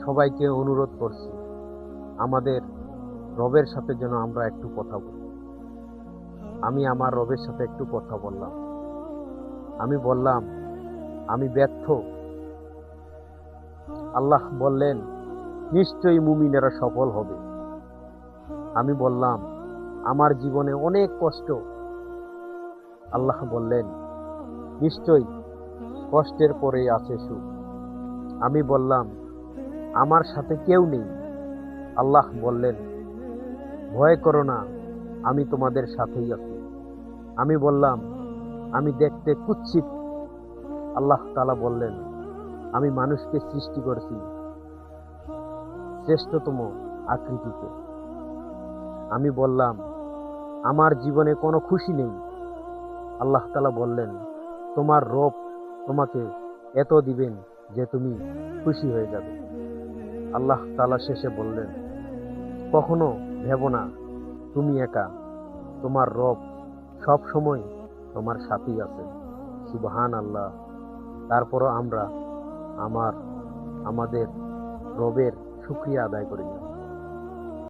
সবাইকে অনুরোধ করছি, আমাদের রবের সাথে যেন আমরা একটু কথা বলি। আমি আমার রবের সাথে একটু কথা বললাম। আমি বললাম, আমি ব্যর্থ। আল্লাহ বললেন, নিশ্চয়ই মুমিনেরা সফল হবে। আমি বললাম, আমার জীবনে অনেক কষ্ট। আল্লাহ বললেন, নিশ্চয়ই কষ্টের পরেই আছে সুখ। আমি বললাম, আমার সাথে কেউ নেই। আল্লাহ বললেন, ভয় করো না, আমি তোমাদের সাথেই আছি। আমি বললাম, আমি দেখতে কুৎসিত। আল্লাহ তাআলা বললেন, আমি মানুষকে সৃষ্টি করেছি শ্রেষ্ঠতম আকৃতিতে। আমি বললাম, আমার জীবনে কোনো খুশি নেই। আল্লাহ তাআলা বললেন, তোমার রব তোমাকে এত দিবেন যে তুমি খুশি হয়ে যাবে। আল্লাহ তাআলা শেষে বললেন, কখনো ভেবো না তুমি একা, তোমার রব সব সময় তোমার সাথেই আছে। সুবহানাল্লাহ। তারপরও আমরা আমাদের রবের শুকরিয়া আদায় করি না।